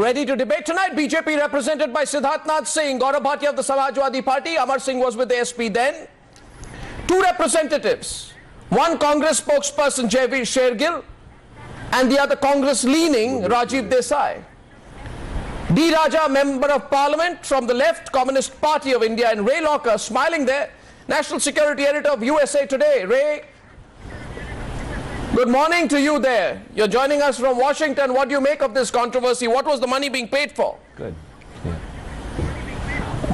Ready to debate tonight? BJP represented by Siddharthnath Singh, Gaurav Bhatia of the Samajwadi Party. Amar Singh was with the SP then. Two representatives. One Congress spokesperson, Jaiveer Shergill, and the other Congress-leaning Rajiv Desai. D. Raja, Member of Parliament from the left, Communist Party of India, and Ray Locker, smiling there, National Security Editor of USA Today. Ray, good morning to you there. You're joining us from Washington. What do you make of this controversy? What was the money being paid for? Good. Yeah.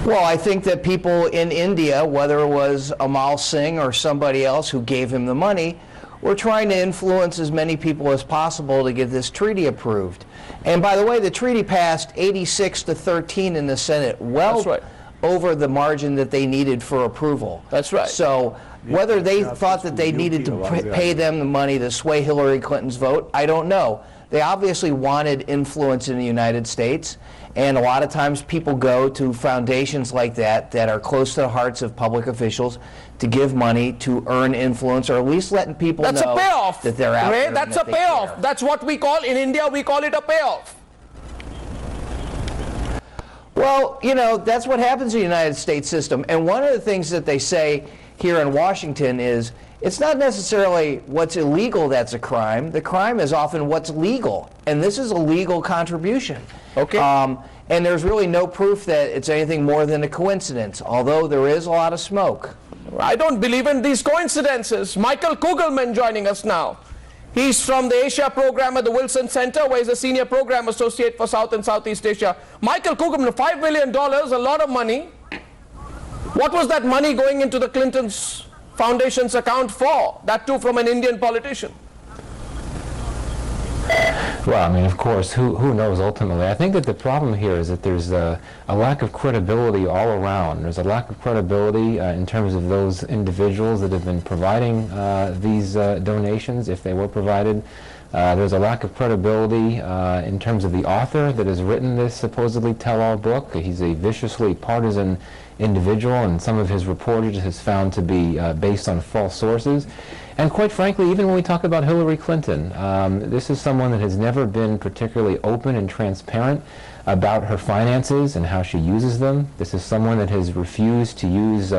Well, I think that people in India, whether it was Amal Singh or somebody else who gave him the money, were trying to influence as many people as possible to get this treaty approved. And by the way, the treaty passed 86-13 in the Senate, well over the margin that they needed for approval. That's right. So whether they thought that they needed to pay them the money to sway Hillary Clinton's vote, I don't know. They obviously wanted influence in the United States, and a lot of times people go to foundations like that that are close to the hearts of public officials to give money to earn influence, or at least letting people know that they're out there. That's a payoff. That's what we call, in India, we call it a payoff. Well, you know, that's what happens in the United States system. And one of the things that they say here in Washington is it's not necessarily what's illegal that's a crime. The crime is often what's legal. And this is a legal contribution. Okay. And there's really no proof that it's anything more than a coincidence, although there is a lot of smoke. I don't believe in these coincidences. Michael Kugelman joining us now. He's from the Asia program at the Wilson Center, where he's a senior program associate for South and Southeast Asia. Michael Kugelman, $5 million, a lot of money. What was that money going into the Clintons' foundation's account for? That too from an Indian politician. Well, I mean, of course, who knows ultimately? I think that the problem here is that there's a lack of credibility all around. There's a lack of credibility in terms of those individuals that have been providing these donations, if they were provided. There's a lack of credibility in terms of the author that has written this supposedly tell-all book. He's a viciously partisan individual, and some of his reportage is found to be based on false sources. And quite frankly, even when we talk about Hillary Clinton, this is someone that has never been particularly open and transparent about her finances and how she uses them. This is someone that has refused to use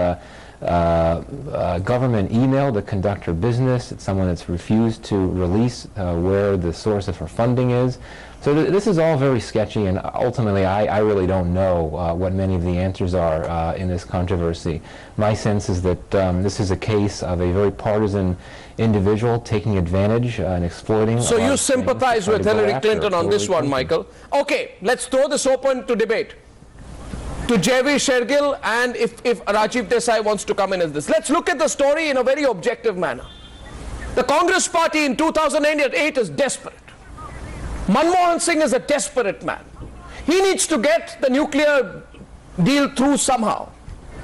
government email to conduct her business. It's someone that's refused to release where the source of her funding is. So this is all very sketchy, and ultimately I really don't know what many of the answers are in this controversy. My sense is that this is a case of a very partisan individual taking advantage and exploiting. So you sympathize with Hillary Clinton on this one, Michael. Okay, let's throw this open to debate. To Jaiveer Shergill, and if Rajiv Desai wants to come in as this. Let's look at the story in a very objective manner. The Congress party in 2008 is desperate. Manmohan Singh is a desperate man. He needs to get the nuclear deal through somehow.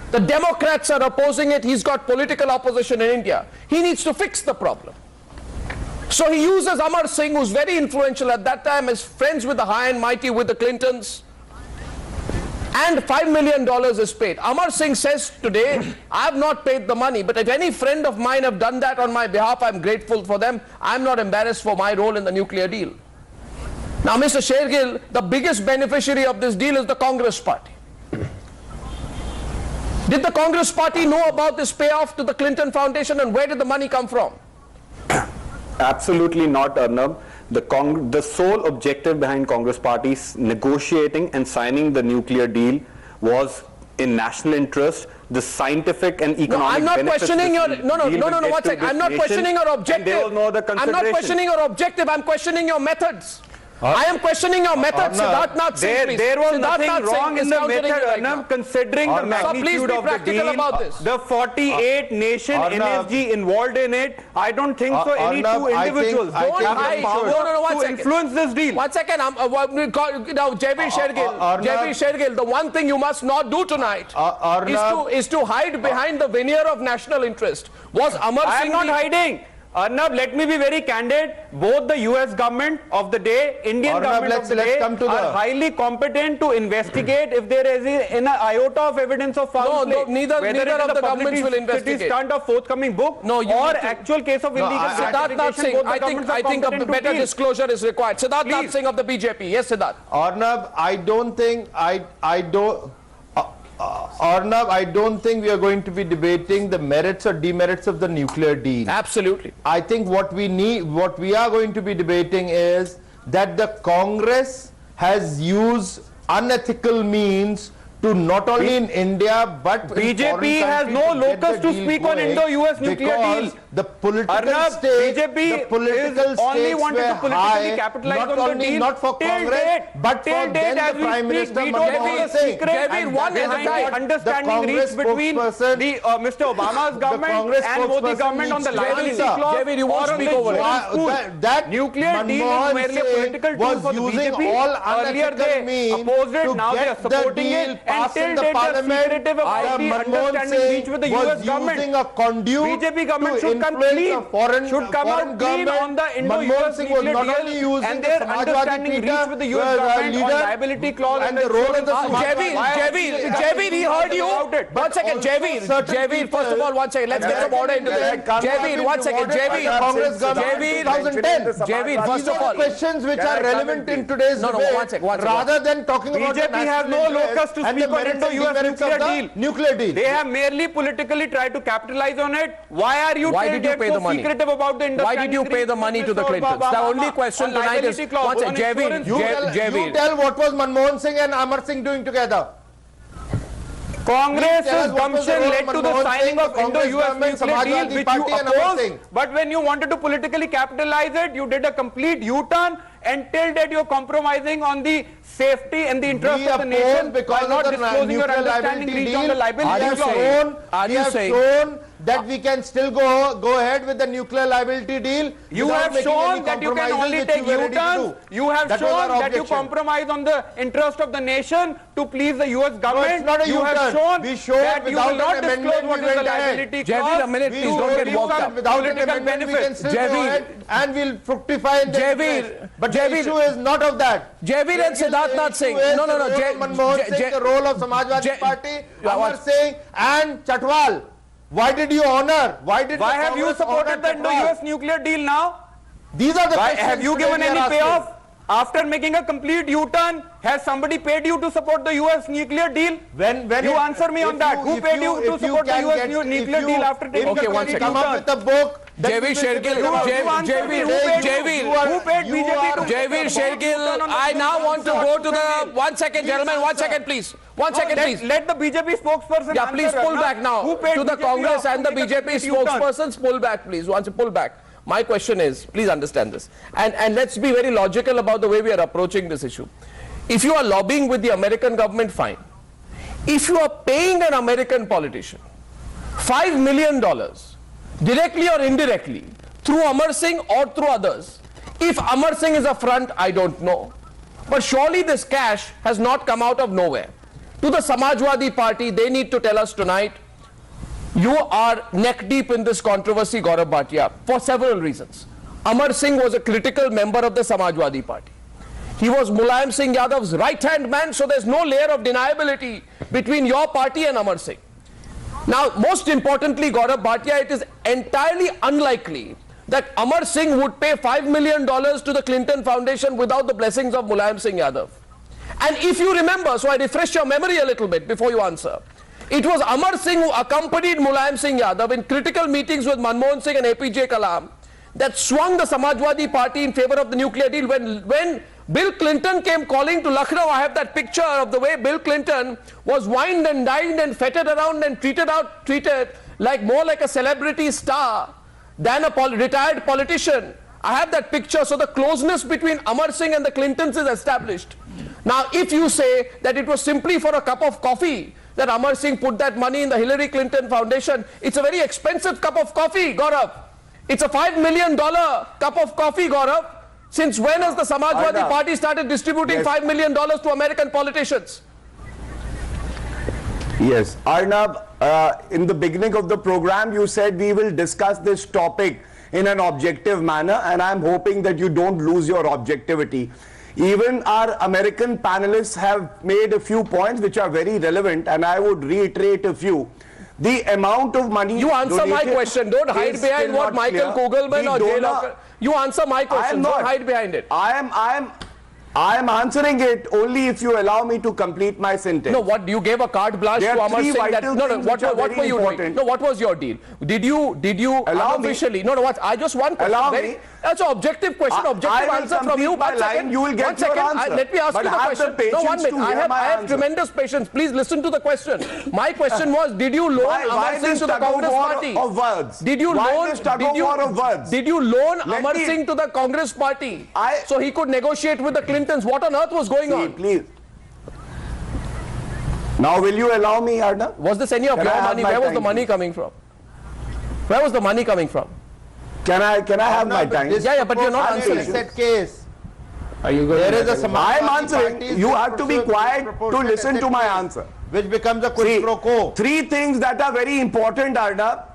The Democrats are opposing it. He's got political opposition in India. He needs to fix the problem. So he uses Amar Singh, who's very influential at that time, as friends with the high and mighty with the Clintons. And $5 million is paid. Amar Singh says today, I have not paid the money, but if any friend of mine have done that on my behalf, I'm grateful for them. I'm not embarrassed for my role in the nuclear deal. Now, Mr. Shergill, the biggest beneficiary of this deal is the Congress party. Did the Congress party know about this payoff to the Clinton Foundation, and where did the money come from? Absolutely not, Arnab. The sole objective behind Congress parties negotiating and signing the nuclear deal was in national interest. The scientific and economic I'm not questioning your one second. I'm not questioning your objective. I'm not questioning your objective. I'm questioning your methods. I am questioning your method, Siddharthnath Singh. There was nothing wrong in the method, considering the magnitude of the deal, the 48 nation energy involved in it. I don't think so any two individuals have the power to influence this deal. One second, now Jaiveer Shergill, the one thing you must not do tonight is to hide behind the veneer of national interest. Was Amar Singh not hiding? Arnab, let me be very candid. Both the US government of the day, Indian government of the day are highly competent to investigate if there is an iota of evidence of foul play. No, neither of the governments will investigate. Stunt of forthcoming book or actual case of illegal Siddharth Singh, I think a better disclosure is required. Siddharth Singh of the BJP. Yes, Siddharth. Arnab, I don't think we are going to be debating the merits or demerits of the nuclear deal. Absolutely. I think what we are going to be debating is that the Congress has used unethical means to not only in India but BJP has no locus to speak on Indo-US nuclear deal. The political stakes, BJP only wanted to politically capitalize on the deal. Not for Congress, but for then the Prime Minister Manmohan Singh. Understanding reached between Mr. Obama's government and Modi government on the liability clause. Jaiveer, you won't speak over it. That nuclear deal is merely a political tool for the BJP. Earlier they opposed it, now they are supporting it. Until date, the secretive about the understanding reached with the US government. BJP government should come out clean on the Indo-US nuclear deal and their understanding reached with the US government on liability clause and the role of the Jaiveer, he heard you. One second, Jaiveer, first of all, one second. Let's get some order into this. Jaiveer, one second. Jaiveer, first of all. Questions which are relevant in today's debate, rather than talking about BJP has no locus to speak on Indo-US nuclear deal. They have merely politically tried to capitalize on it. Why are you so secretive about the understanding? Why did you pay the money to the Clintons? The only question tonight is, Jaiveer, you tell what was Manmohan Singh and Amar Singh doing together? Congress's gumption led to the signing of Indo-US nuclear deal, which you opposed. But when you wanted to politically capitalize it, you did a complete U-turn. Until that, you're compromising on the safety and the interest of the nation by not disclosing your understanding reach on the liability clause. Are you saying that we can still go ahead with the nuclear liability deal? You have shown that you can only take U-turns. You have shown that you compromise on the interest of the nation to please the US government. No, it's not a you U-turn. have shown that you will not disclose what is the liability clause. Jaiveer, a minute, please don't get walked up. Without an amendment, we can still go ahead and we'll fructify in the Jaiveer, but the issue is not of that. Jaiveer and Siddharth Singh. No. Manmohan Singh, the role of Samajwadi Party, Amar Singh and Chatwal. Why did you honor? Why have you supported the Indo-US nuclear deal now? These are the questions. Have you given any payoff? After making a complete U-turn, has somebody paid you to support the US nuclear deal? When you answer me on that. Who paid you to support the US nuclear deal after taking a complete U-turn? Come up with a book. Jaiveer Shergill, who paid BJP to Jaiveer Shergill, I now want to go to the, one second gentlemen, 1 second please. 1 second please. Let the BJP spokesperson answer. Please pull back now. To the Congress and the BJP spokespersons, pull back please. Once you pull back. My question is, please understand this. And let's be very logical about the way we are approaching this issue. If you are lobbying with the American government, fine. If you are paying an American politician $5 million, directly or indirectly, through Amar Singh or through others. If Amar Singh is a front, I don't know. But surely this cash has not come out of nowhere. To the Samajwadi Party, they need to tell us tonight, you are neck deep in this controversy, Gaurav Bhatia, for several reasons. Amar Singh was a critical member of the Samajwadi Party. He was Mulayam Singh Yadav's right-hand man, so there's no layer of deniability between your party and Amar Singh. Now, most importantly, Gaurav Bhatia, it is entirely unlikely that Amar Singh would pay $5 million to the Clinton Foundation without the blessings of Mulayam Singh Yadav. And if you remember, so I refresh your memory a little bit before you answer, it was Amar Singh who accompanied Mulayam Singh Yadav in critical meetings with Manmohan Singh and APJ Kalam that swung the Samajwadi Party in favor of the nuclear deal. When Bill Clinton came calling to Lucknow, I have that picture of the way Bill Clinton was wined and dined and feted around and treated like more like a celebrity star than a retired politician. I have that picture, so the closeness between Amar Singh and the Clintons is established. Now, if you say that it was simply for a cup of coffee that Amar Singh put that money in the Hillary Clinton Foundation, it's a very expensive cup of coffee, Gaurav. It's a $5 million cup of coffee, Gaurav. Since when has the Samajwadi Party started distributing $5 million to American politicians? Yes, Arnab, in the beginning of the program, you said we will discuss this topic in an objective manner, and I'm hoping that you don't lose your objectivity. Even our American panelists have made a few points which are very relevant, and I would reiterate a few. The amount of money you answer my question. Don't hide behind what Michael Kugelman or Jay Locker. You answer my question. Don't hide behind it. I am answering it only if you allow me to complete my sentence. No, what you gave a carte blanche to Amar Singh that what were you doing? No, what was your deal? Did you unofficially? No, what? I just one question. Allow me. That's an objective question, objective answer from you. One second. You will get your answer. Let me ask you the question. No, 1 minute. I have tremendous patience. Please listen to the question. My question was, did you loan Amar Singh to the Congress party? Of words? Did you loan Amar Singh to the Congress party so he could negotiate with the Clintons? What on earth was going on? Please. Now will you allow me, Arnab? Was this any of your money? Where was the money coming from? Where was the money coming from? Can I have my time? Yeah, but you're not answering. That case. Are you going There is a I'm answering. You have to be quiet to listen to my answer. Which becomes a quid pro quo. Three things that are very important, Arnab.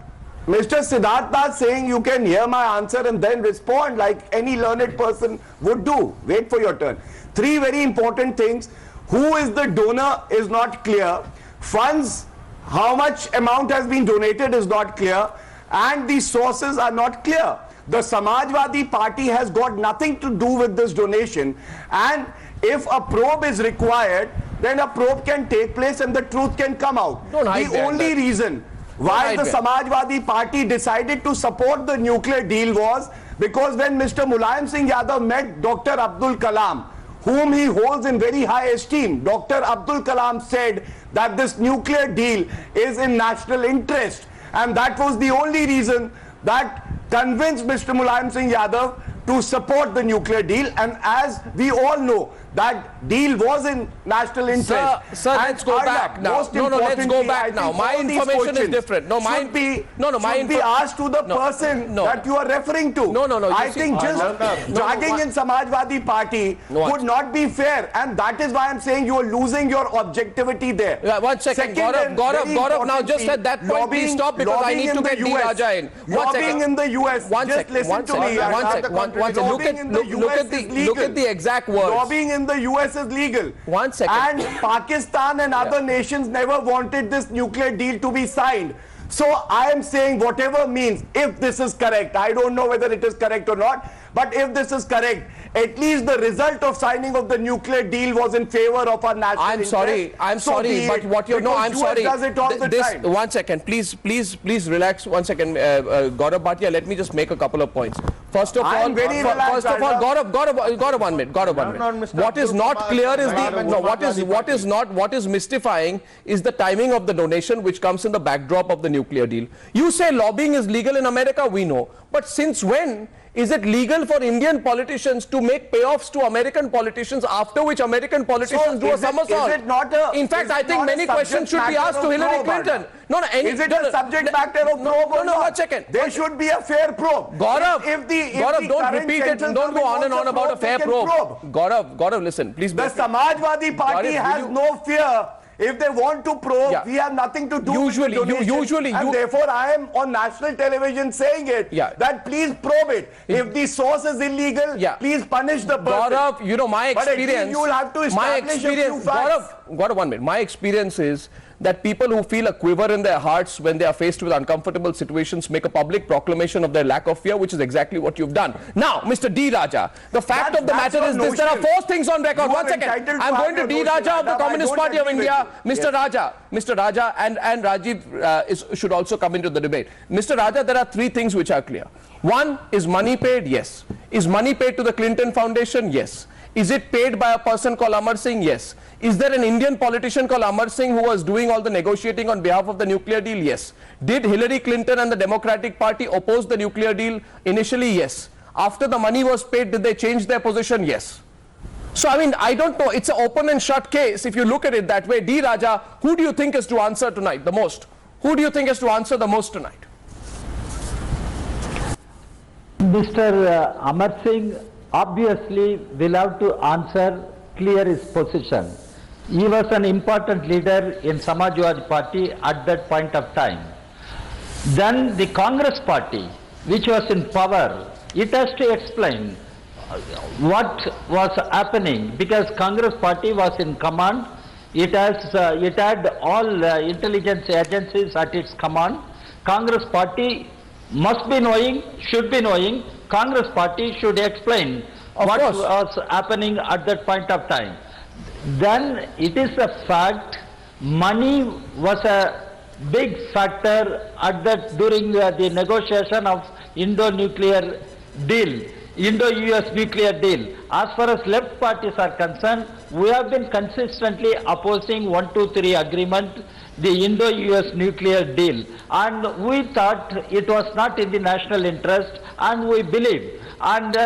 Mr. Siddhartha saying you can hear my answer and then respond like any learned person would do. Wait for your turn. Three very important things. Who is the donor is not clear. Funds, how much amount has been donated is not clear. And the sources are not clear. The Samajwadi Party has got nothing to do with this donation, and if a probe is required, then a probe can take place and the truth can come out. The only reason why the Samajwadi Party decided to support the nuclear deal was because when Mr. Mulayam Singh Yadav met Dr. Abdul Kalam, whom he holds in very high esteem, Dr. Abdul Kalam said that this nuclear deal is in national interest. And that was the only reason that convinced Mr. Mulayam Singh Yadav to support the nuclear deal. And as we all know, that deal was in national interest. Sir, let's go back now. No, let's go back now. My information is different. No, should be asked to the person that you are referring to. I think just dragging in Samajwadi Party would not be fair, and that is why I'm saying you are losing your objectivity there. Yeah, 1 second, Gaurav, now just at that point, please stop because I need to get D. Raja in. Lobbying in the US. Just listen to me. Look at the exact words. Lobbying in the US is legal. 1 second. And Pakistan and other nations never wanted this nuclear deal to be signed. So I am saying whatever means, if this is correct, I don't know whether it is correct or not, but if this is correct, at least the result of signing of the nuclear deal was in favor of our national interest. I'm sorry, but what you're, I'm sorry. Does it all the time. 1 second, please relax 1 second, Gaurav Bhatia, let me just make a couple of points. First of all, Gaurav, 1 minute. What is not clear is what is mystifying is the timing of the donation which comes in the backdrop of the nuclear deal. You say lobbying is legal in America, we know. But since when is it legal for Indian politicians to make payoffs to American politicians, after which American politicians do a somersault? In fact, I think many questions should be asked to Hillary Clinton. Is it a subject matter of probe or not? 1 second. There should be a fair probe. Gaurav, don't repeat it. Don't go on and on about a fair probe. Gaurav, listen, please. The Samajwadi Party has no fear. If they want to probe, we have nothing to do with the donation. And therefore I am on national television saying it, that please probe it. If the source is illegal, please punish the person. Gaurav, you know my experience. But at least you will have to establish a few facts. Gaurav, 1 minute. My experience is that people who feel a quiver in their hearts when they are faced with uncomfortable situations make a public proclamation of their lack of fear, which is exactly what you've done. Now, Mr. D. Raja, the fact of the matter is this, there are 4 things on record. 1 second. I'm going to D. Raja of the Communist Party of India. Mr. Raja and Rajiv should also come into the debate. Mr. Raja, there are 3 things which are clear. 1, is money paid? Yes. Is money paid to the Clinton Foundation? Yes. Is it paid by a person called Amar Singh? Yes. Is there an Indian politician called Amar Singh who was doing all the negotiating on behalf of the nuclear deal? Yes. Did Hillary Clinton and the Democratic Party oppose the nuclear deal initially? Yes. After the money was paid, did they change their position? Yes. So, I mean, I don't know. It's an open and shut case if you look at it that way. D. Raja, who do you think is to answer tonight the most? Who do you think is to answer the most tonight? Mr. Amar Singh obviously will have to answer, clear his position. He was an important leader in Samajwadi Party at that point of time. Then the Congress Party which was in power, it has to explain what was happening, because Congress party was in command. It had all intelligence agencies at its command. Congress party must be knowing, should be knowing. Congress party should explain what was happening at that point of time. Then it is a fact, money was a big factor at that during the negotiation of Indo-nuclear deal, Indo-US nuclear deal. As far as left parties are concerned, we have been consistently opposing 123 agreement, the Indo-US nuclear deal, and we thought it was not in the national interest, and we believe, and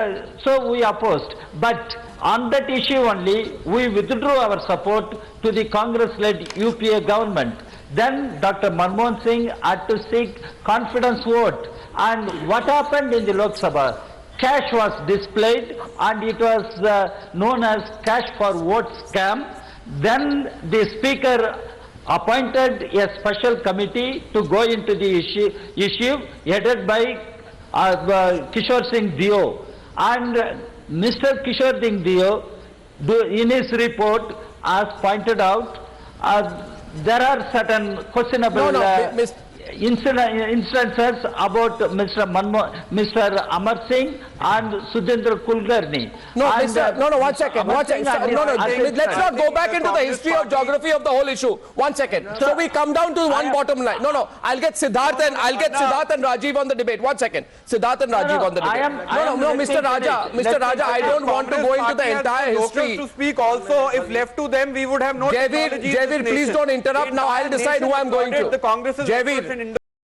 so we opposed. But on that issue only, we withdrew our support to the Congress-led UPA government. Then Dr. Manmohan Singh had to seek confidence vote, and what happened in the Lok Sabha? Cash was displayed, and it was known as cash for vote scam. Then the speaker appointed a special committee to go into the issue headed by Kishore Singh Dio. And Mr. Kishore Singh Dio, in his report, has pointed out there are certain questionable instances about Mr. Amar Singh and Sujendra Kulkarni. One second. Let's not go back into the history of geography of the whole issue. 1 second. So we come down to one bottom line. I'll get Siddharth and Rajiv on the debate. 1 second. Siddharth and Rajiv on the debate. Mr. Raja, I don't want to go into the entire history. To speak also, if left to them, we would have no Jaiveer, please don't interrupt. Now I'll decide who I'm going to. The Congress is